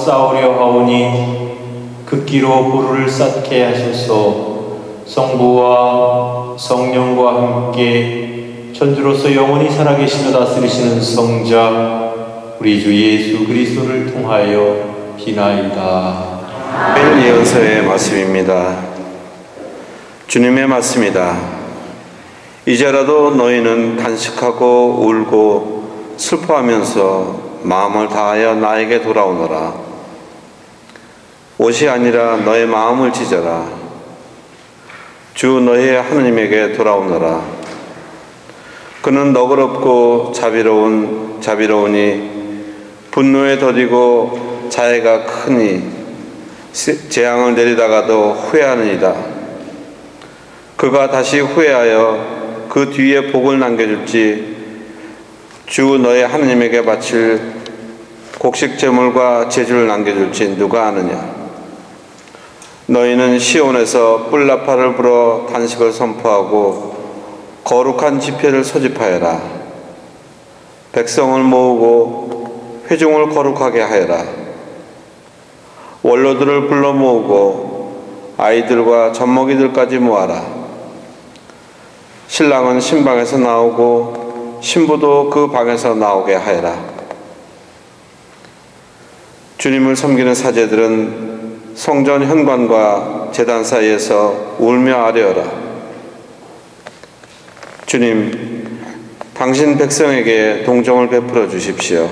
싸우려 하오니 그 끼로 불을 쌓게 하소서. 성부와 성령과 함께 천주로서 영원히 살아계시며 다스리시는 성자 우리 주 예수 그리스도를 통하여 비나이다. 예언서의 말씀입니다. 주님의 말씀이다. 이제라도 너희는 단식하고 울고 슬퍼하면서 마음을 다하여 나에게 돌아오너라. 옷이 아니라 너의 마음을 찢어라. 주 너희의 하느님에게 돌아오너라. 그는 너그럽고 자비로우니 분노에 더디고 자애가 크니 재앙을 내리다가도 후회하느니라. 그가 다시 후회하여 그 뒤에 복을 남겨줄지 주 너의 하느님에게 바칠 곡식 제물과 제주를 남겨줄지 누가 아느냐. 너희는 시온에서 뿔나팔을 불어 단식을 선포하고 거룩한 집회를 소집하여라. 백성을 모으고 회중을 거룩하게 하여라. 원로들을 불러 모으고 아이들과 젖먹이들까지 모아라. 신랑은 신방에서 나오고 신부도 그 방에서 나오게 하여라. 주님을 섬기는 사제들은 성전 현관과 제단 사이에서 울며 아뢰어라. 주님, 당신 백성에게 동정을 베풀어 주십시오.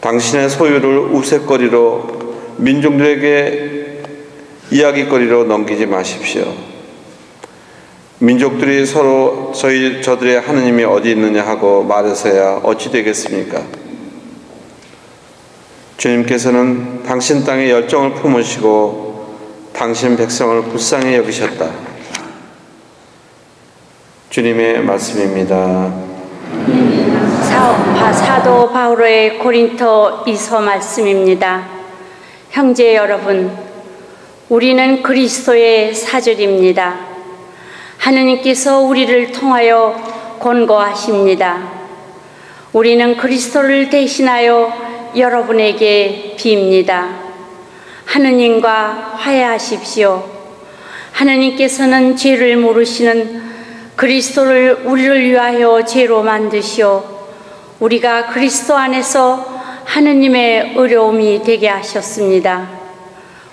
당신의 소유를 우윳거리로 민족들에게 이야기거리로 넘기지 마십시오. 민족들이 서로 저들의 하느님이 어디 있느냐 하고 말해서야 어찌 되겠습니까? 주님께서는 당신 땅에 열정을 품으시고 당신 백성을 불쌍히 여기셨다. 주님의 말씀입니다. 사도 바울의 고린토 2서 말씀입니다. 형제 여러분, 우리는 그리스도의 사절입니다. 하느님께서 우리를 통하여 권고하십니다. 우리는 그리스도를 대신하여 여러분에게 빕니다. 하느님과 화해하십시오. 하느님께서는 죄를 모르시는 그리스도를 우리를 위하여 죄로 만드시어 우리가 그리스도 안에서 하느님의 의로움이 되게 하셨습니다.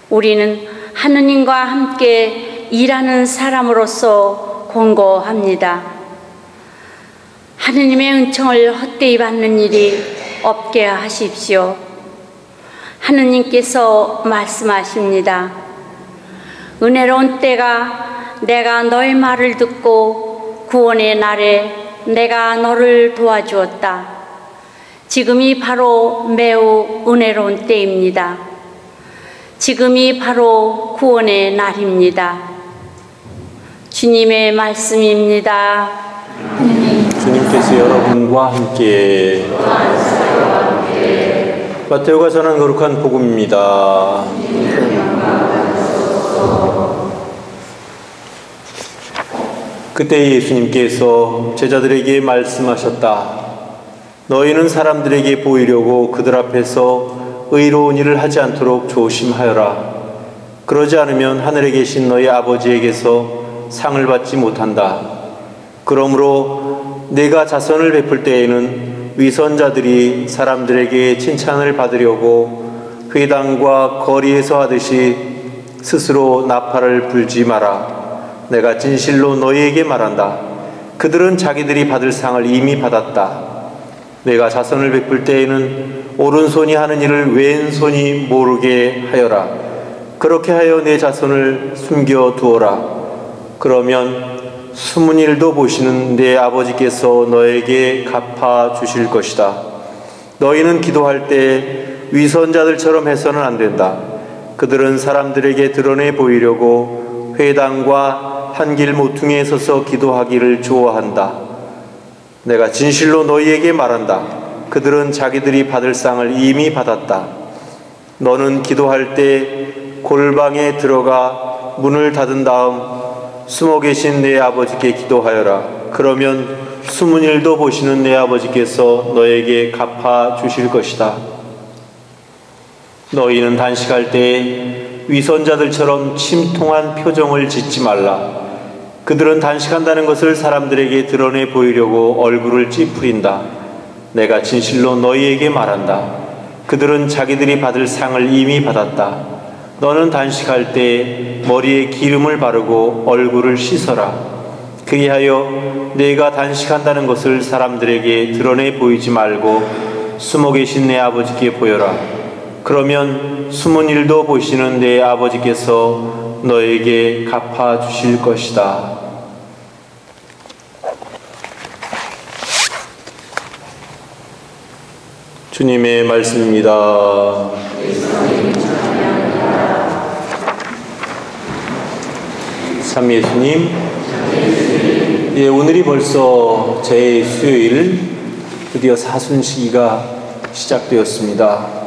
우리는 하느님과 함께 일하는 사람으로서 권고합니다. 하느님의 은총을 헛되이 받는 일이 없게 하십시오. 하느님께서 말씀하십니다. 은혜로운 때가 내가 너의 말을 듣고 구원의 날에 내가 너를 도와주었다. 지금이 바로 매우 은혜로운 때입니다. 지금이 바로 구원의 날입니다. 주님의 말씀입니다. 주님께서 여러분과 함께 마테오가 전한 거룩한 복음입니다. 그때 예수님께서 제자들에게 말씀하셨다. 너희는 사람들에게 보이려고 그들 앞에서 의로운 일을 하지 않도록 조심하여라. 그러지 않으면 하늘에 계신 너희 아버지에게서 상을 받지 못한다. 그러므로 내가 자선을 베풀 때에는 위선자들이 사람들에게 칭찬을 받으려고 회당과 거리에서 하듯이 스스로 나팔을 불지 마라. 내가 진실로 너희에게 말한다. 그들은 자기들이 받을 상을 이미 받았다. 내가 자선을 베풀 때에는 오른손이 하는 일을 왼손이 모르게 하여라. 그렇게 하여 내 자손을 숨겨두어라. 그러면 숨은 일도 보시는 내 아버지께서 너에게 갚아주실 것이다. 너희는 기도할 때 위선자들처럼 해서는 안 된다. 그들은 사람들에게 드러내 보이려고 회당과 한길 모퉁이에 서서 기도하기를 좋아한다. 내가 진실로 너희에게 말한다. 그들은 자기들이 받을 상을 이미 받았다. 너는 기도할 때 골방에 들어가 문을 닫은 다음 숨어 계신 내 아버지께 기도하여라. 그러면 숨은 일도 보시는 내 아버지께서 너에게 갚아 주실 것이다. 너희는 단식할 때 위선자들처럼 침통한 표정을 짓지 말라. 그들은 단식한다는 것을 사람들에게 드러내 보이려고 얼굴을 찌푸린다. 내가 진실로 너희에게 말한다. 그들은 자기들이 받을 상을 이미 받았다. 너는 단식할 때 머리에 기름을 바르고 얼굴을 씻어라. 그리하여 내가 단식한다는 것을 사람들에게 드러내 보이지 말고 숨어 계신 내 아버지께 보여라. 그러면 숨은 일도 보시는 내 아버지께서 너에게 갚아주실 것이다. 주님의 말씀입니다. 참 예수님, 예, 오늘이 벌써 제 수요일, 드디어 사순시기가 시작되었습니다.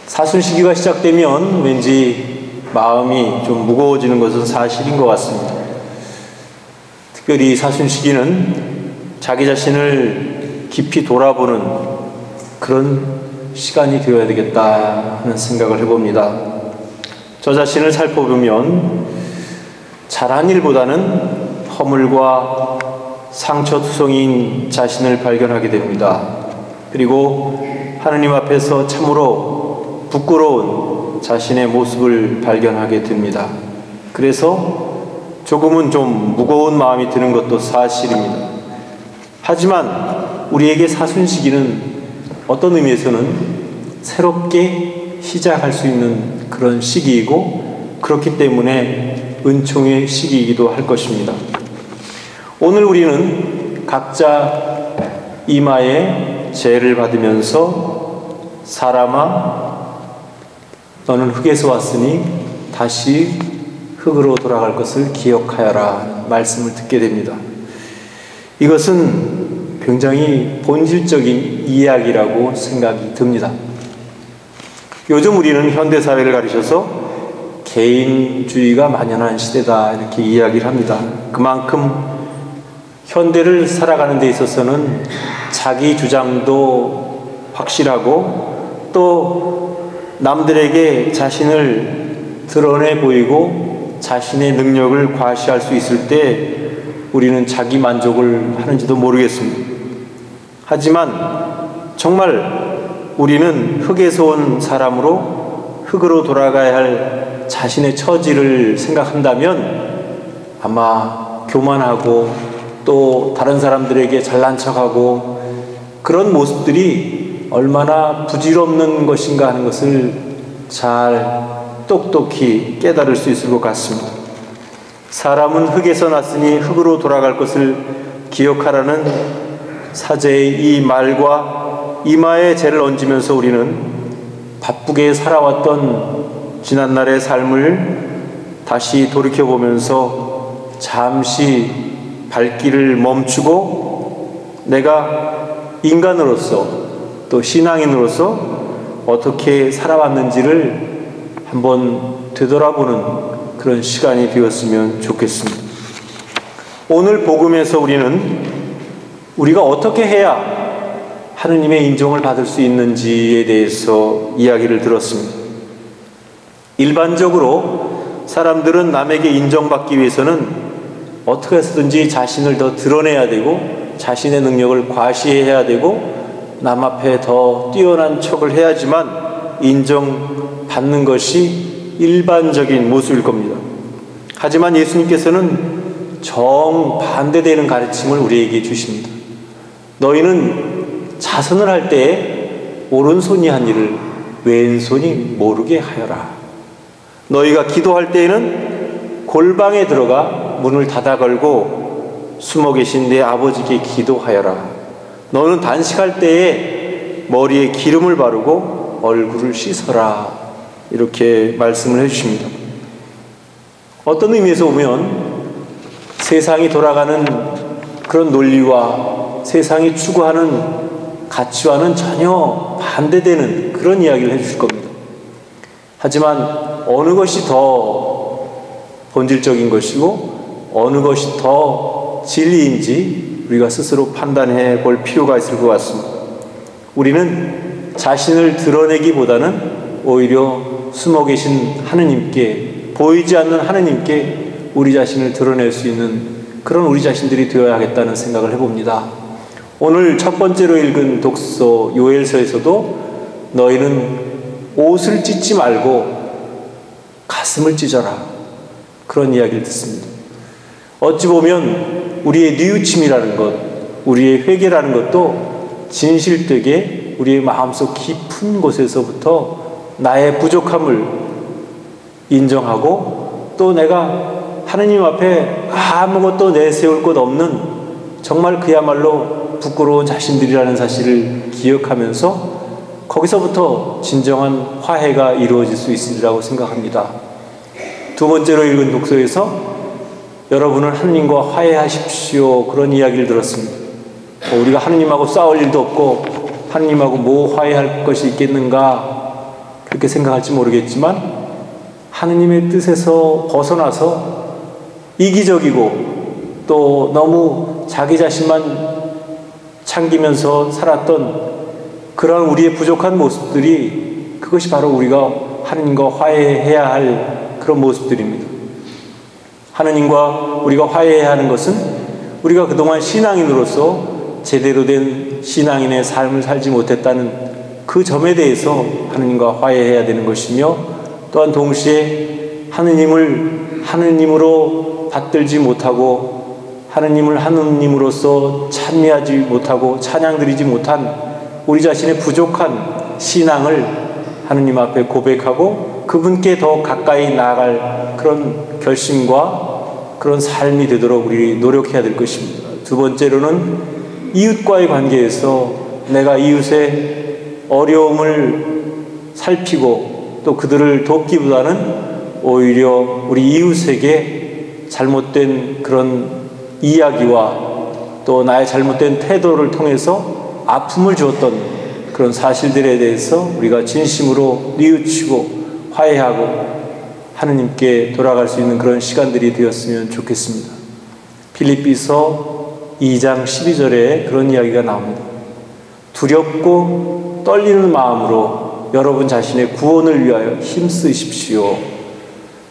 사순시기가 시작되면 왠지 마음이 좀 무거워지는 것은 사실인 것 같습니다. 특별히 사순시기는 자기 자신을 깊이 돌아보는 그런 시간이 되어야 되겠다 하는 생각을 해봅니다. 저 자신을 살펴보면 잘한 일보다는 허물과 상처투성이인 자신을 발견하게 됩니다. 그리고 하느님 앞에서 참으로 부끄러운 자신의 모습을 발견하게 됩니다. 그래서 조금은 좀 무거운 마음이 드는 것도 사실입니다. 하지만 우리에게 사순시기는 어떤 의미에서는 새롭게 시작할 수 있는 그런 시기이고, 그렇기 때문에 은총의 시기이기도 할 것입니다. 오늘 우리는 각자 이마에 죄를 받으면서 사람아 너는 흙에서 왔으니 다시 흙으로 돌아갈 것을 기억하여라 말씀을 듣게 됩니다. 이것은 굉장히 본질적인 이야기라고 생각이 듭니다. 요즘 우리는 현대사회를 가리켜서 개인주의가 만연한 시대다 이렇게 이야기를 합니다. 그만큼 현대를 살아가는 데 있어서는 자기 주장도 확실하고 또 남들에게 자신을 드러내 보이고 자신의 능력을 과시할 수 있을 때 우리는 자기 만족을 하는지도 모르겠습니다. 하지만 정말 우리는 흙에서 온 사람으로 흙으로 돌아가야 할 자신의 처지를 생각한다면 아마 교만하고 또 다른 사람들에게 잘난 척하고 그런 모습들이 얼마나 부질없는 것인가 하는 것을 잘 똑똑히 깨달을 수 있을 것 같습니다. 사람은 흙에서 났으니 흙으로 돌아갈 것을 기억하라는 사제의 이 말과 이마에 죄를 얹으면서 우리는 바쁘게 살아왔던 지난날의 삶을 다시 돌이켜보면서 잠시 발길을 멈추고 내가 인간으로서 또 신앙인으로서 어떻게 살아왔는지를 한번 되돌아보는 그런 시간이 되었으면 좋겠습니다. 오늘 복음에서 우리는 우리가 어떻게 해야 하느님의 인정을 받을 수 있는지에 대해서 이야기를 들었습니다. 일반적으로 사람들은 남에게 인정받기 위해서는 어떻게 해서든지 자신을 더 드러내야 되고 자신의 능력을 과시해야 되고 남 앞에 더 뛰어난 척을 해야지만 인정받는 것이 일반적인 모습일 겁니다. 하지만 예수님께서는 정반대되는 가르침을 우리에게 주십니다. 너희는 자선을 할 때에 오른손이 한 일을 왼손이 모르게 하여라. 너희가 기도할 때에는 골방에 들어가 문을 닫아 걸고 숨어 계신 내 아버지께 기도하여라. 너는 단식할 때에 머리에 기름을 바르고 얼굴을 씻어라. 이렇게 말씀을 해주십니다. 어떤 의미에서 보면 세상이 돌아가는 그런 논리와 세상이 추구하는 가치와는 전혀 반대되는 그런 이야기를 해주실 겁니다. 하지만 어느 것이 더 본질적인 것이고 어느 것이 더 진리인지 우리가 스스로 판단해 볼 필요가 있을 것 같습니다. 우리는 자신을 드러내기보다는 오히려 숨어 계신 하느님께, 보이지 않는 하느님께 우리 자신을 드러낼 수 있는 그런 우리 자신들이 되어야겠다는 생각을 해봅니다. 오늘 첫 번째로 읽은 독서 요엘서에서도 너희는 옷을 찢지 말고 가슴을 찢어라, 그런 이야기를 듣습니다. 어찌 보면 우리의 뉘우침이라는 것, 우리의 회개라는 것도 진실되게 우리의 마음속 깊은 곳에서부터 나의 부족함을 인정하고, 또 내가 하느님 앞에 아무것도 내세울 것 없는 정말 그야말로 부끄러운 자신들이라는 사실을 기억하면서 거기서부터 진정한 화해가 이루어질 수 있으리라고 생각합니다. 두 번째로 읽은 독서에서 여러분은 하느님과 화해하십시오, 그런 이야기를 들었습니다. 우리가 하느님하고 싸울 일도 없고 하느님하고 뭐 화해할 것이 있겠는가, 그렇게 생각할지 모르겠지만 하느님의 뜻에서 벗어나서 이기적이고 또 너무 자기 자신만 챙기면서 살았던 그런 우리의 부족한 모습들이, 그것이 바로 우리가 하느님과 화해해야 할 그런 모습들입니다. 하느님과 우리가 화해해야 하는 것은 우리가 그동안 신앙인으로서 제대로 된 신앙인의 삶을 살지 못했다는 그 점에 대해서 하느님과 화해해야 되는 것이며, 또한 동시에 하느님을 하느님으로 받들지 못하고 하느님을 하느님으로서 찬미하지 못하고 찬양드리지 못한 우리 자신의 부족한 신앙을 하느님 앞에 고백하고 그분께 더 가까이 나아갈 그런 결심과 그런 삶이 되도록 우리 노력해야 될 것입니다. 두 번째로는 이웃과의 관계에서 내가 이웃의 어려움을 살피고 또 그들을 돕기보다는 오히려 우리 이웃에게 잘못된 그런 이야기와 또 나의 잘못된 태도를 통해서 아픔을 주었던 그런 사실들에 대해서 우리가 진심으로 뉘우치고 화해하고 하느님께 돌아갈 수 있는 그런 시간들이 되었으면 좋겠습니다. 필립비서 2장 12절에 그런 이야기가 나옵니다. 두렵고 떨리는 마음으로 여러분 자신의 구원을 위하여 힘쓰십시오.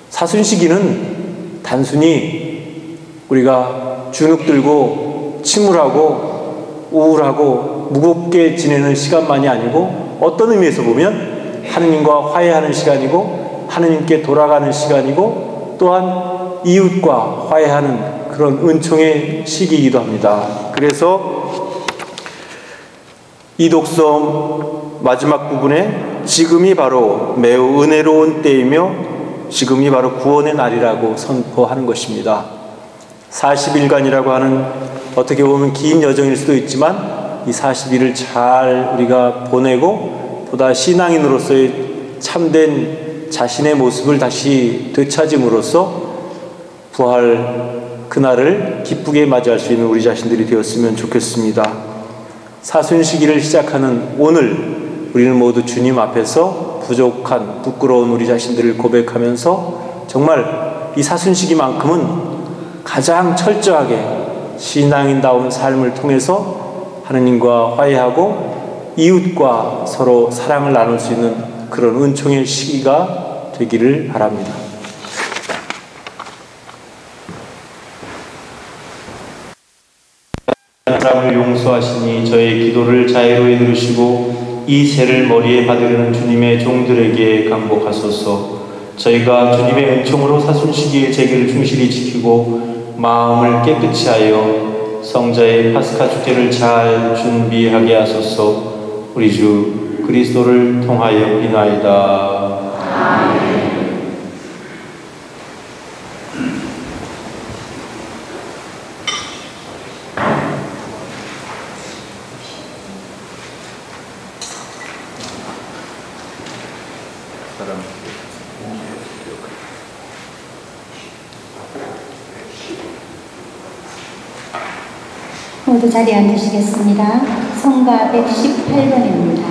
사순시기는 단순히 우리가 주눅들고 침울하고 우울하고 무겁게 지내는 시간만이 아니고, 어떤 의미에서 보면 하느님과 화해하는 시간이고 하느님께 돌아가는 시간이고, 또한 이웃과 화해하는 그런 은총의 시기이기도 합니다. 그래서 이 독서 마지막 부분에 지금이 바로 매우 은혜로운 때이며 지금이 바로 구원의 날이라고 선포하는 것입니다. 40일간이라고 하는 어떻게 보면 긴 여정일 수도 있지만 이 40일을 잘 우리가 보내고 보다 신앙인으로서의 참된 자신의 모습을 다시 되찾음으로써 부활 그날을 기쁘게 맞이할 수 있는 우리 자신들이 되었으면 좋겠습니다. 사순시기를 시작하는 오늘 우리는 모두 주님 앞에서 부족한 부끄러운 우리 자신들을 고백하면서 정말 이 사순시기만큼은 가장 철저하게 신앙인다운 삶을 통해서 하느님과 화해하고 이웃과 서로 사랑을 나눌 수 있는 그런 은총의 시기가 되기를 바랍니다. 사람을 용서하시니 저의 기도를 자애로이 들으시고 이 죄를 머리에 받으려는 주님의 종들에게 강복하소서. 저희가 주님의 은총으로 사순시기의 제기를 충실히 지키고 마음을 깨끗이 하여 성자의 파스카 축제를 잘 준비하게 하소서. 우리 주 그리스도를 통하여 비나이다. 아멘. 모두 자리에 앉으시겠습니다. 성가 118번입니다.